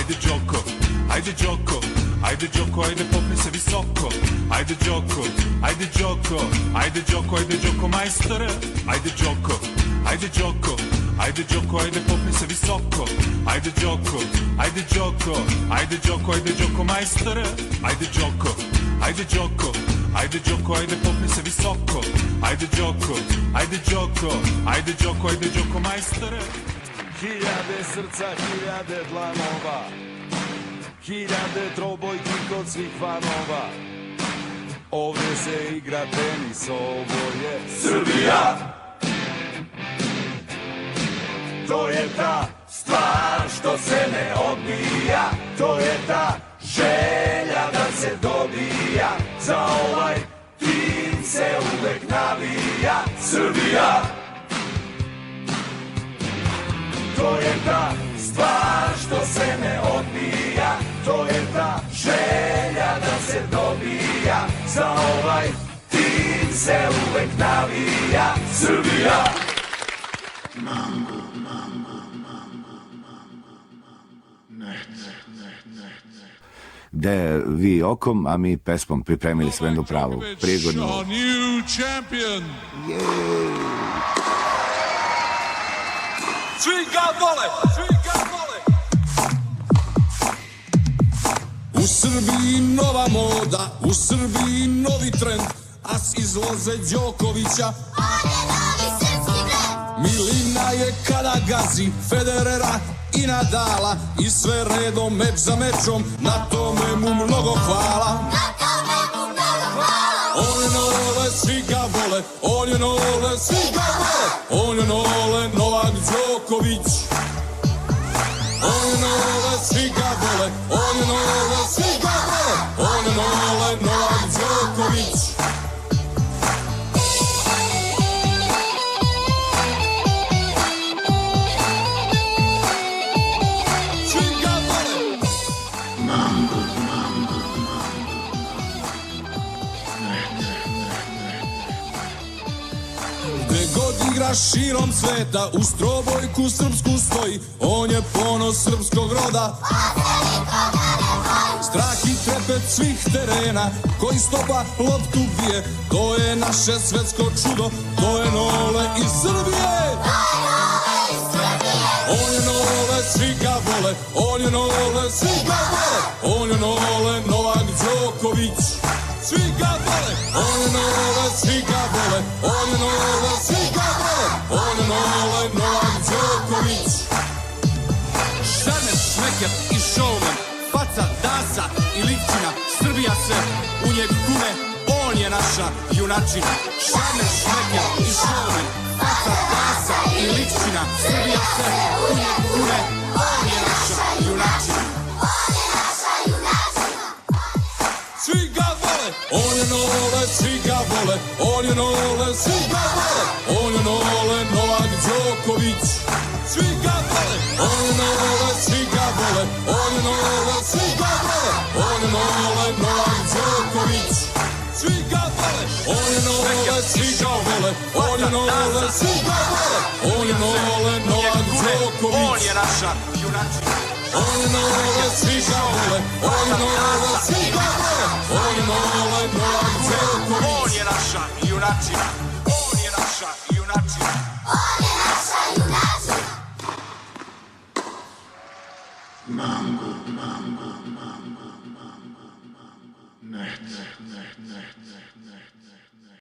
ajde Đoko, ajde Đoko, ajde Đoko, ajde popni se visoko. Ajde Đoko, ajde Đoko, ajde Đoko, ajde Đoko majstore. Ajde Đoko, ajde Đoko, ajde Đoko, ajde popni se visoko. Ajde Đoko, ajde Đoko, ajde Đoko, ajde Đoko majstore. Ajde Đoko, ajde Đoko, ajde Đoko, ajde popni se visoko. Ajde Đoko, ajde Đoko, ajde Đoko, ajde Đoko majstore. Hiljade srca, hiljade dlanova, hiljade trobojki kod svih fanova. Ovdje se igra tenis, ovo je Srbija. To je ta stvar što se ne odbija, to je ta želja da se dobija. Za ovaj tim se uvek navija Srbija. To je ta stvar što se ne odbija, to je ta želja da se dobija. Za ovaj tim se uvek navija Srbija. Mambo, mambo, mambo, mambo, net. Gde vi okom, a mi pesmom pripremili sve jednu pravu, prigodnu. Our new champion. Svi ga vole, svi ga vole. U Srbiji nova moda, u Srbiji novi trend, a s izloze Đokovića On je novi srpski brend. Milina je kada gazi Federera i Nadala i sve redom meč za mečom, na tome mu mnogo hvala. Na tome mu mnogo hvala. On je nole, svi ga vole, on je nole, svi ga vole, on je nole, Novak Đoković. On je nole, svi ga vole, on je nole, svi ga vole, on je nole, Novak Đoković. Svi ga vole. Mambo, mambo, mambo, Gde god igra širom sveta, uz trobojku srpsku stoji, on je ponos srpskog roda. Strah i trepet svih terena, koji stopa loptu bije, to je naše svetsko čudo, to je Nole iz Srbije. On je Nole, svi ga vole, on je Nole, svi ga vole, on je Nole, Novak Đoković. Svi ga vole, on je Nole, svi ga vole, on je Nole, svi ga vole, on je Nole, Novak Đoković. Šarmer, šmeker i showman, faca, dasa i likčina, Srbija se u njeg kune, on je naša junačina. Šarmer, šmeker i showman, faca, dasa i likčina, Srbija se u njeg kune, on je naša junačina. Svi ga vole, on je Nole, svi ga vole, on je Nole, svi ga vole, on je Nole, Novak Đoković. Svi ga vole, on je Nole, svi ga vole, on je Nole, svi ga vole, on je Nole, Novak Đoković. Svi ga vole, on je Nole, svi ga vole, on je Nole, svi ga vole, on je Nole, Novak Đoković. On je naša junačina. On je Nole, svi ga vole, on je Nole, svi ga vole, on je Nole, Novak Đoković. On je naša junačina. On je naša junačina. On je naša junačina. mambo, mambo, mambo, mambo, mambo, net.